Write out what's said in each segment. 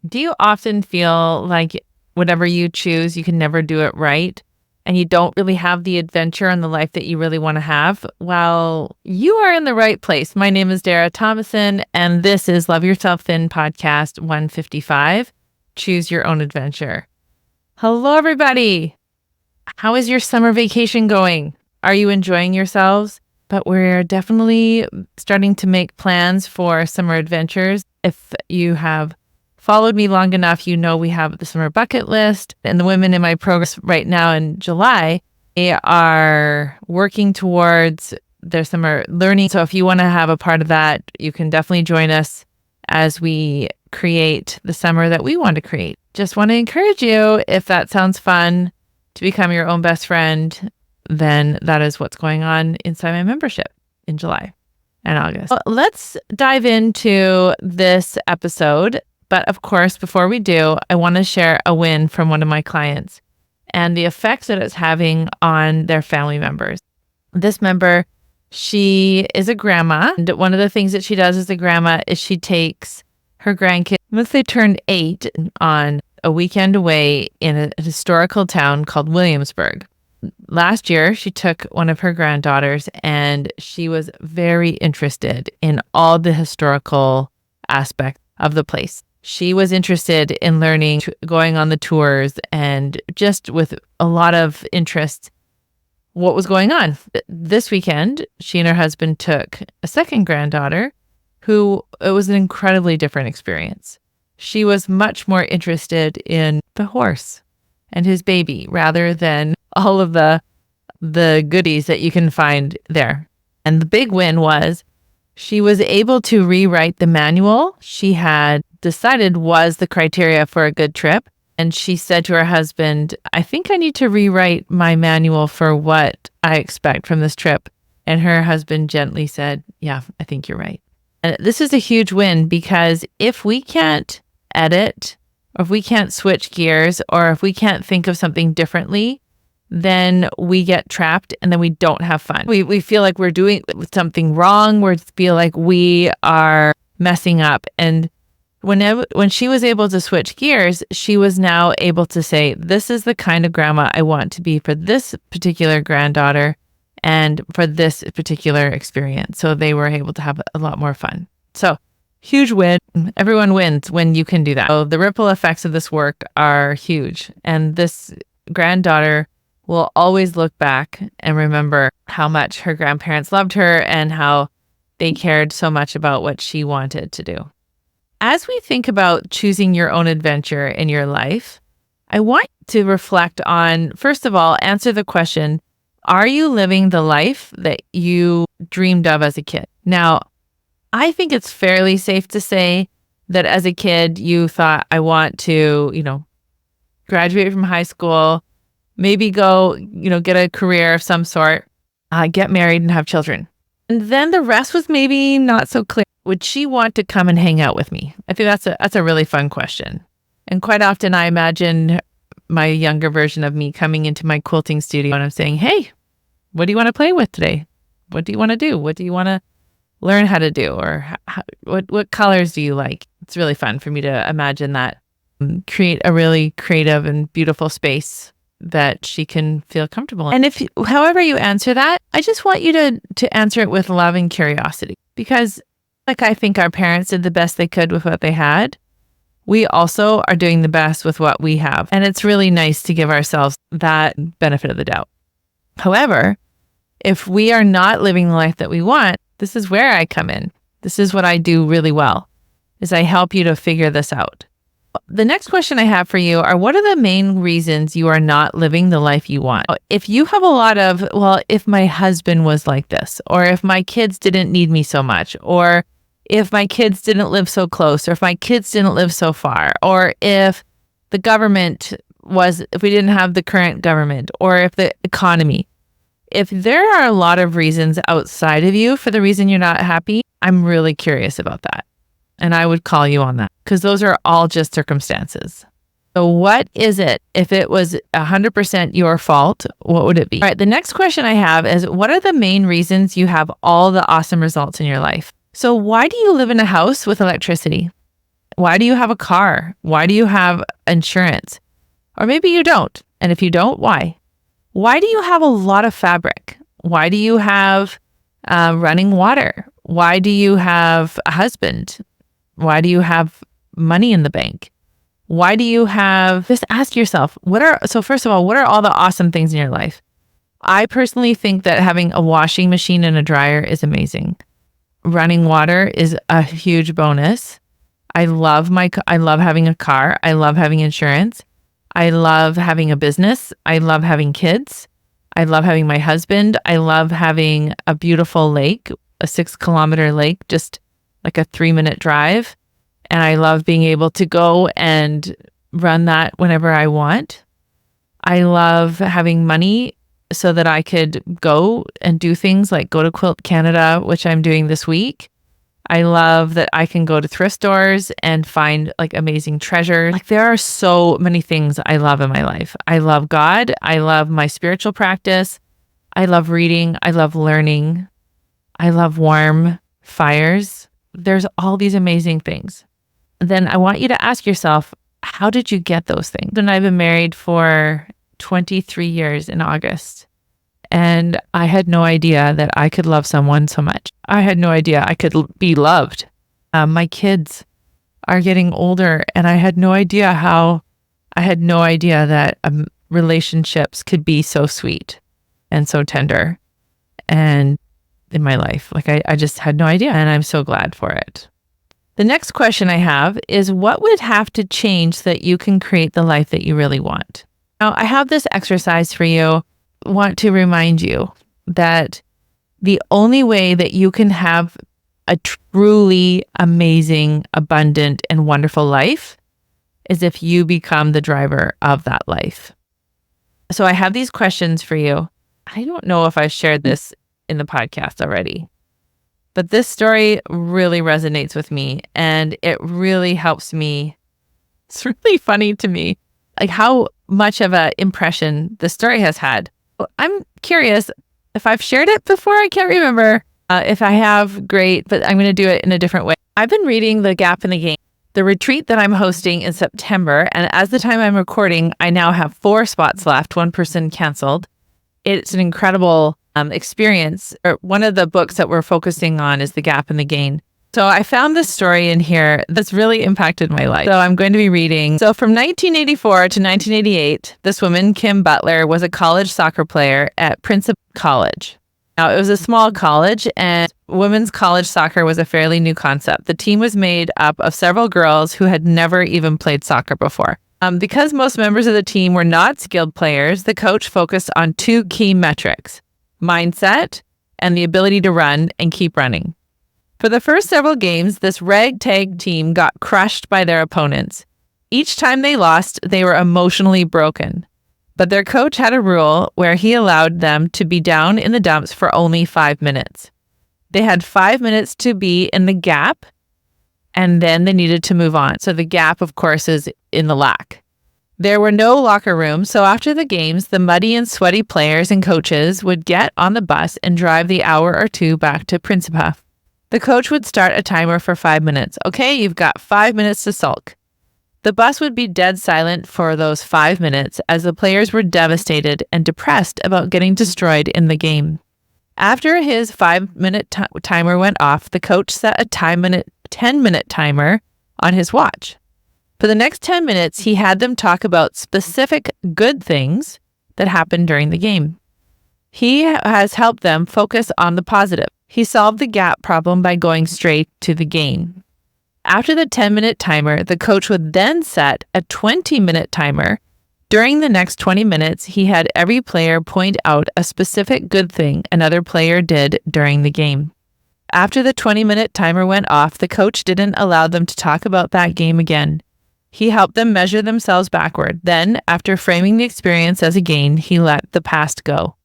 Do you often feel like whatever you choose, you can never do it right? And you don't really have the adventure and the life that you really want to have? Well, you are in the right place. My name is Dara Thomason, and this is Love Yourself Thin Podcast 155, Choose Your Own Adventure. Hello, everybody. How is your summer vacation going? Are you enjoying yourselves? But we're definitely starting to make plans for summer adventures. If you have followed me long enough, you know we have the summer bucket list, and the women in my program right now in July, they are working towards their summer learning. So if you want to have a part of that, you can definitely join us as we create the summer that we want to create. Just want to encourage you, if that sounds fun, to become your own best friend, then that is what's going on inside my membership in July and August. Well, let's dive into this episode. But of course, before we do, I want to share a win from one of my clients and the effects that it's having on their family members. This member, she is a grandma. And one of the things that she does as a grandma is she takes her grandkids, once they turn 8, on a weekend away in a historical town called Williamsburg. Last year, she took one of her granddaughters, and she was very interested in all the historical aspects of the place. She was interested in learning, going on the tours, and just with a lot of interest, what was going on. This weekend, she and her husband took a second granddaughter who, it was an incredibly different experience. She was much more interested in the horse and his baby rather than all of the goodies that you can find there. And the big win was she was able to rewrite the manual she had decided was the criteria for a good trip. And she said to her husband, I think I need to rewrite my manual for what I expect from this trip. And her husband gently said, yeah, I think you're right. And this is a huge win, because if we can't edit, or if we can't switch gears, or if we can't think of something differently, then we get trapped and then we don't have fun. We feel like we're doing something wrong. We feel like we are messing up. And when she was able to switch gears, she was now able to say, this is the kind of grandma I want to be for this particular granddaughter and for this particular experience. So they were able to have a lot more fun. So huge win. Everyone wins when you can do that. So the ripple effects of this work are huge. And this granddaughter will always look back and remember how much her grandparents loved her and how they cared so much about what she wanted to do. As we think about choosing your own adventure in your life, I want you to reflect on, first of all, answer the question, are you living the life that you dreamed of as a kid? Now, I think it's fairly safe to say that as a kid, you thought, I want to, graduate from high school, maybe go, get a career of some sort, get married and have children. And then the rest was maybe not so clear. Would she want to come and hang out with me? I think that's a really fun question. And quite often I imagine my younger version of me coming into my quilting studio and I'm saying, hey, what do you want to play with today? What do you want to do? What do you want to learn how to do? Or what colors do you like? It's really fun for me to imagine that, create a really creative and beautiful space that she can feel comfortable in. And however you answer that, I just want you to answer it with love and curiosity, because I think our parents did the best they could with what they had. We also are doing the best with what we have. And it's really nice to give ourselves that benefit of the doubt. However, if we are not living the life that we want, this is where I come in. This is what I do really well, is I help you to figure this out. The next question I have for you are, what are the main reasons you are not living the life you want? If you have a lot of, well, if my husband was like this, or if my kids didn't need me so much, or if my kids didn't live so close, or if my kids didn't live so far, or if the government if we didn't have the current government, or if the economy, if there are a lot of reasons outside of you for the reason you're not happy, I'm really curious about that. And I would call you on that, because those are all just circumstances. So what is it? If it was 100% your fault, what would it be? All right, the next question I have is, what are the main reasons you have all the awesome results in your life? So why do you live in a house with electricity? Why do you have a car? Why do you have insurance? Or maybe you don't. And if you don't, why? Why do you have a lot of fabric? Why do you have running water? Why do you have a husband? Why do you have money in the bank? Why do you have, just ask yourself, so first of all, what are all the awesome things in your life? I personally think that having a washing machine and a dryer is amazing. Running water is a huge bonus. I love having a car. I love having insurance. I love having a business. I love having kids. I love having my husband. I love having a beautiful lake, a 6-kilometer lake, just like a 3-minute drive. And I love being able to go and run that whenever I want. I love having money so that I could go and do things like go to Quilt Canada, which I'm doing this week. I love that I can go to thrift stores and find like amazing treasures. Like there are so many things I love in my life. I love God. I love my spiritual practice. I love reading. I love learning. I love warm fires. There's all these amazing things. Then I want you to ask yourself, how did you get those things? And I've been married for 23 years in August. And I had no idea that I could love someone so much. I had no idea I could be loved. My kids are getting older, and I had no idea that relationships could be so sweet and so tender and in my life. Like I just had no idea, and I'm so glad for it. The next question I have is, what would have to change so that you can create the life that you really want? Now, I have this exercise for you. I want to remind you that the only way that you can have a truly amazing, abundant, and wonderful life is if you become the driver of that life. So I have these questions for you. I don't know if I've shared this in the podcast already, but this story really resonates with me, and it really helps me. It's really funny to me, like how much of an impression the story has had. I'm curious if I've shared it before. I can't remember. If I have, great, but I'm going to do it in a different way. I've been reading The Gap in the Gain, the retreat that I'm hosting in September. And as the time I'm recording, I now have 4 spots left, 1 person canceled. It's an incredible experience. One of the books that we're focusing on is The Gap in the Gain. So I found this story in here that's really impacted my life. So I'm going to be reading. So from 1984 to 1988, this woman, Kim Butler, was a college soccer player at Principal College. Now, it was a small college, and women's college soccer was a fairly new concept. The team was made up of several girls who had never even played soccer before. Because most members of the team were not skilled players, the coach focused on 2 key metrics: mindset and the ability to run and keep running. For the first several games, this ragtag team got crushed by their opponents. Each time they lost, they were emotionally broken. But their coach had a rule where he allowed them to be down in the dumps for only 5 minutes. They had 5 minutes to be in the gap, and then they needed to move on. So the gap, of course, is in the lack. There were no locker rooms, so after the games, the muddy and sweaty players and coaches would get on the bus and drive the hour or 2 back to Principal. The coach would start a timer for 5 minutes. Okay, you've got 5 minutes to sulk. The bus would be dead silent for those 5 minutes as the players were devastated and depressed about getting destroyed in the game. After his 5-minute timer went off, the coach set a 10-minute timer on his watch. For the next 10 minutes, he had them talk about specific good things that happened during the game. He has helped them focus on the positive. He solved the gap problem by going straight to the gain. After the 10-minute timer, the coach would then set a 20-minute timer. During the next 20 minutes, he had every player point out a specific good thing another player did during the game. After the 20-minute timer went off, the coach didn't allow them to talk about that game again. He helped them measure themselves backward. Then, after framing the experience as a gain, he let the past go.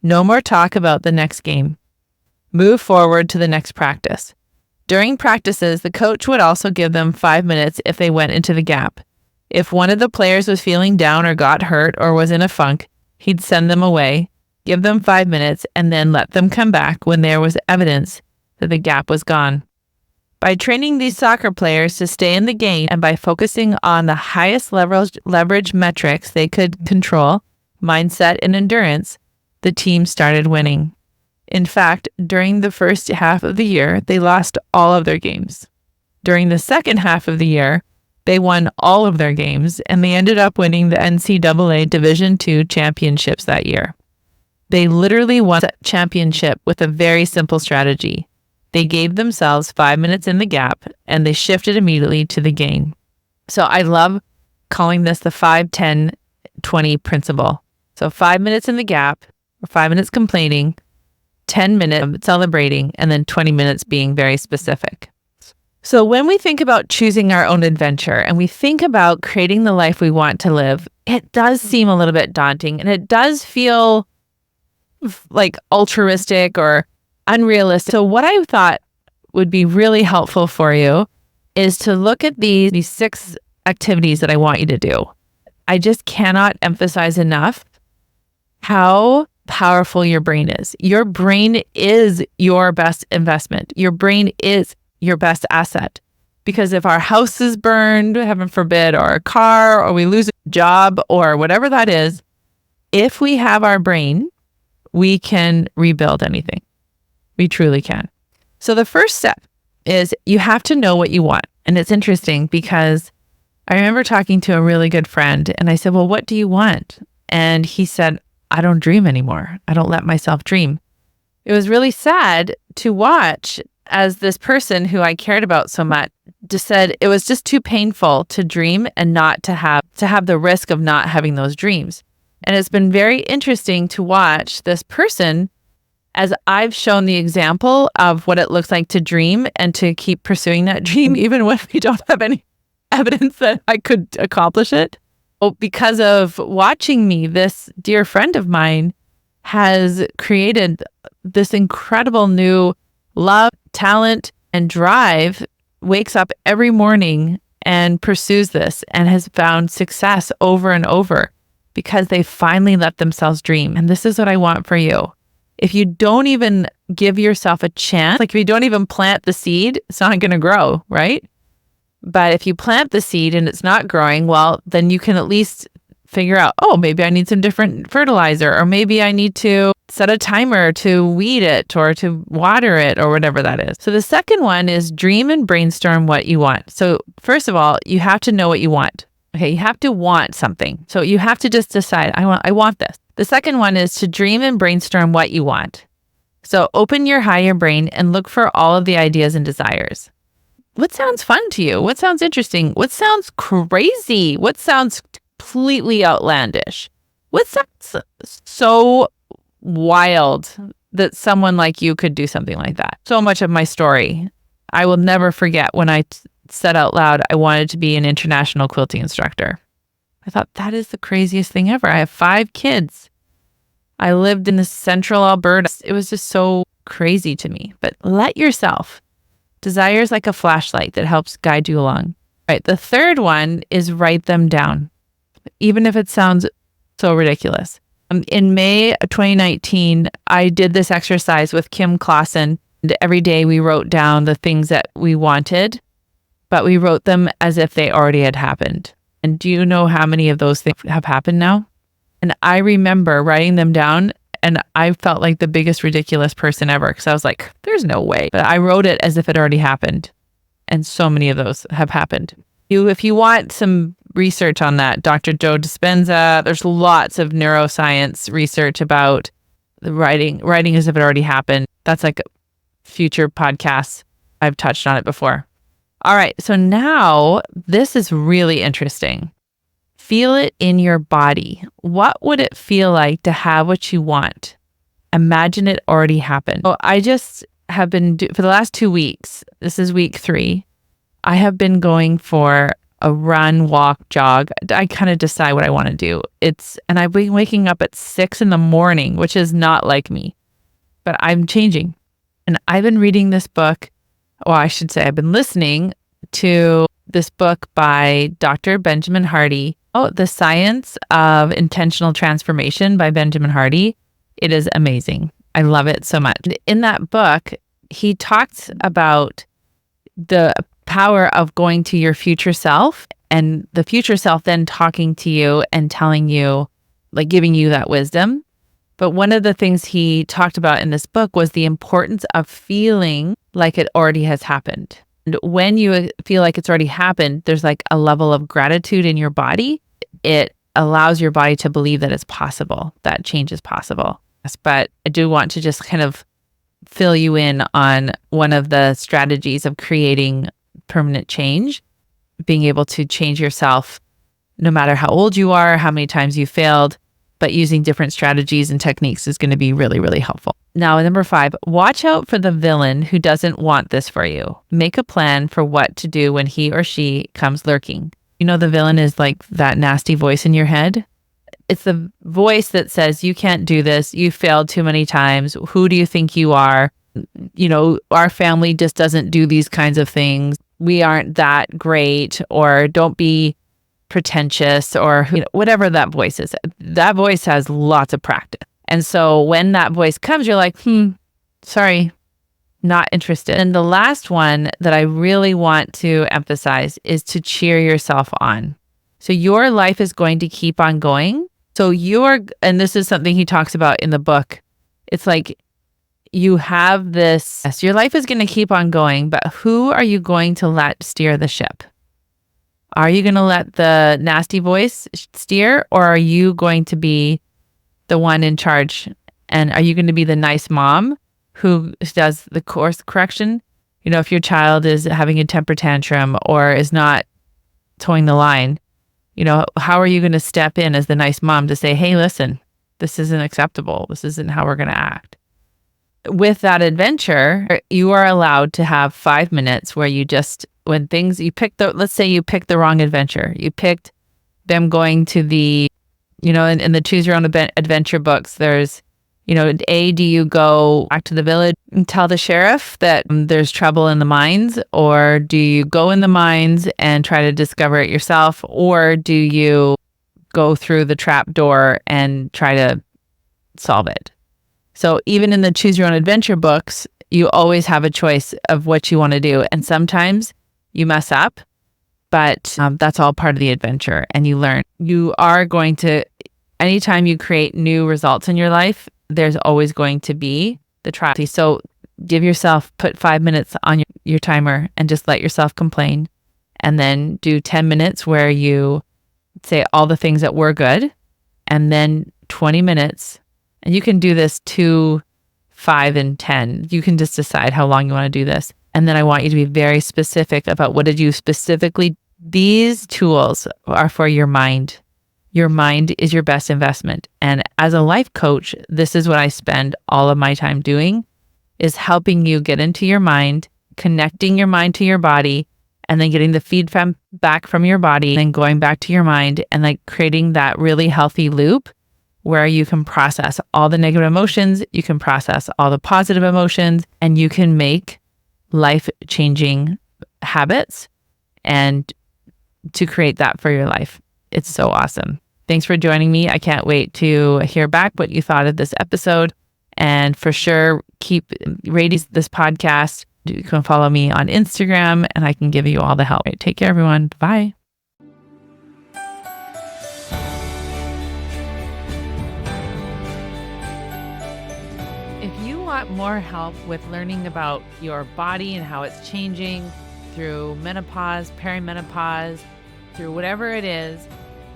No more talk about the next game. Move forward to the next practice. During practices, the coach would also give them 5 minutes if they went into the gap. If one of the players was feeling down or got hurt or was in a funk, he'd send them away, give them 5 minutes, and then let them come back when there was evidence that the gap was gone. By training these soccer players to stay in the game and by focusing on the highest leverage metrics they could control, mindset and endurance, the team started winning. In fact, during the first half of the year, they lost all of their games. During the second half of the year, they won all of their games, and they ended up winning the NCAA Division II championships that year. They literally won the championship with a very simple strategy. They gave themselves 5 minutes in the gap, and they shifted immediately to the game. So I love calling this the 5-10-20 principle. So 5 minutes in the gap, or 5 minutes complaining, 10 minutes celebrating, and then 20 minutes being very specific. So when we think about choosing our own adventure and we think about creating the life we want to live, it does seem a little bit daunting, and it does feel like altruistic or unrealistic. So what I thought would be really helpful for you is to look at these 6 activities that I want you to do. I just cannot emphasize enough how powerful your brain is. Your brain is your best investment. Your brain is your best asset. Because if our house is burned, heaven forbid, or a car, or we lose a job, or whatever that is, if we have our brain, we can rebuild anything. We truly can. So the first step is you have to know what you want. And it's interesting because I remember talking to a really good friend and I said, well, what do you want? And he said, I don't dream anymore. I don't let myself dream. It was really sad to watch as this person who I cared about so much just said it was just too painful to dream and not to have the risk of not having those dreams. And it's been very interesting to watch this person as I've shown the example of what it looks like to dream and to keep pursuing that dream, even when we don't have any evidence that I could accomplish it. Well, because of watching me, this dear friend of mine has created this incredible new love, talent, and drive, wakes up every morning and pursues this and has found success over and over because they finally let themselves dream. And this is what I want for you. If you don't even give yourself a chance, like if you don't even plant the seed, it's not going to grow, right? But if you plant the seed and it's not growing, well, then you can at least figure out, oh, maybe I need some different fertilizer, or maybe I need to set a timer to weed it or to water it or whatever that is. So the second one is dream and brainstorm what you want. So first of all, you have to know what you want. Okay, you have to want something. So you have to just decide, I want this. The second one is to dream and brainstorm what you want. So open your higher brain and look for all of the ideas and desires. What sounds fun to you? What sounds interesting? What sounds crazy? What sounds completely outlandish? What sounds so wild that someone like you could do something like that? So much of my story, I will never forget when I said out loud, I wanted to be an international quilting instructor. I thought that is the craziest thing ever. I have 5 kids. I lived in the central Alberta. It was just so crazy to me. But let yourself. Desire is like a flashlight that helps guide you along. Right. The third one is write them down, even if it sounds so ridiculous. In May 2019, I did this exercise with Kim Clausen. Every day we wrote down the things that we wanted, but we wrote them as if they already had happened. And do you know how many of those things have happened now? And I remember writing them down and I felt like the biggest ridiculous person ever because I was like, there's no way. But I wrote it as if it already happened. And so many of those have happened. If you want some research on that, Dr. Joe Dispenza, there's lots of neuroscience research about the writing as if it already happened. That's like future podcasts. I've touched on it before. All right. So now this is really interesting. Feel it in your body. What would it feel like to have what you want? Imagine it already happened. So I just have been, for the last 2 weeks, this is week 3, I have been going for a run, walk, jog. I kind of decide what I want to do. And I've been waking up at 6 a.m, which is not like me, but I'm changing. And I've been reading this book. Well, I should say I've been listening to this book by Dr. Benjamin Hardy. Oh, The Science of Intentional Transformation by Benjamin Hardy. It is amazing. I love it so much. In that book, he talks about the power of going to your future self, and the future self then talking to you and telling you, like giving you that wisdom. But one of the things he talked about in this book was the importance of feeling like it already has happened. And when you feel like it's already happened, there's like a level of gratitude in your body. It allows your body to believe that it's possible, that change is possible. But I do want to just kind of fill you in on one of the strategies of creating permanent change, being able to change yourself no matter how old you are, how many times you failed, but using different strategies and techniques is going to be really, really helpful. Now, number 5, watch out for the villain who doesn't want this for you. Make a plan for what to do when he or she comes lurking. You know, the villain is like that nasty voice in your head. It's the voice that says, you can't do this. You failed too many times. Who do you think you are? You know, our family just doesn't do these kinds of things. We aren't that great, or don't be pretentious, or whatever that voice is. That voice has lots of practice. And so when that voice comes, you're like, sorry, not interested. And the last one that I really want to emphasize is to cheer yourself on. So your life is going to keep on going. So and this is something he talks about in the book. It's like you have this, yes, your life is going to keep on going, but who are you going to let steer the ship? Are you going to let the nasty voice steer, or are you going to be the one in charge? And are you going to be the nice mom who does the course correction? You know, if your child is having a temper tantrum or is not towing the line, you know, how are you going to step in as the nice mom to say, hey, listen, this isn't acceptable. This isn't how we're going to act. With that adventure, you are allowed to have 5 minutes where you just, when things, let's say you picked the wrong adventure. You picked them going to the, you know, in the Choose Your Own Adventure books, there's, you know, do you go back to the village and tell the sheriff that there's trouble in the mines? Or do you go in the mines and try to discover it yourself? Or do you go through the trap door and try to solve it? So even in the Choose Your Own Adventure books, you always have a choice of what you want to do. And sometimes you mess up, but that's all part of the adventure, and you learn. You are going to, anytime you create new results in your life, there's always going to be the trial. So put 5 minutes on your timer and just let yourself complain. And then do 10 minutes where you say all the things that were good. And then 20 minutes, and you can do this 2, 5, and 10. You can just decide how long you want to do this. And then I want you to be very specific about what did you specifically, these tools are for your mind. Your mind is your best investment. And as a life coach, this is what I spend all of my time doing, is helping you get into your mind, connecting your mind to your body, and then getting the feedback from your body, and then going back to your mind, and like creating that really healthy loop where you can process all the negative emotions, you can process all the positive emotions, and you can make life-changing habits and to create that for your life. It's so awesome. Thanks for joining me. I can't wait to hear back what you thought of this episode. And for sure, keep rating this podcast. You can follow me on Instagram and I can give you all the help. Right, take care, everyone. Bye. If you want more help with learning about your body and how it's changing through menopause, perimenopause, through whatever it is,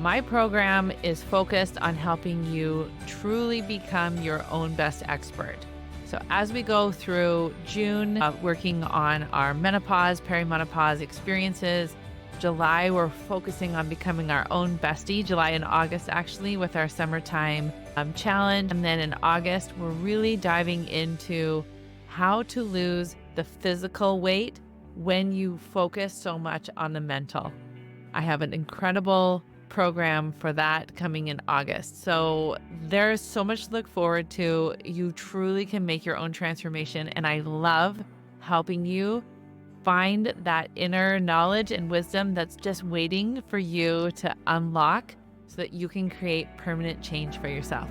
my program is focused on helping you truly become your own best expert. So as we go through June, working on our menopause, perimenopause experiences, July, we're focusing on becoming our own bestie, July and August actually, with our summertime challenge. And then in August, we're really diving into how to lose the physical weight when you focus so much on the mental. I have an incredible program for that coming in August. So there's so much to look forward to. You truly can make your own transformation. And I love helping you find that inner knowledge and wisdom that's just waiting for you to unlock so that you can create permanent change for yourself.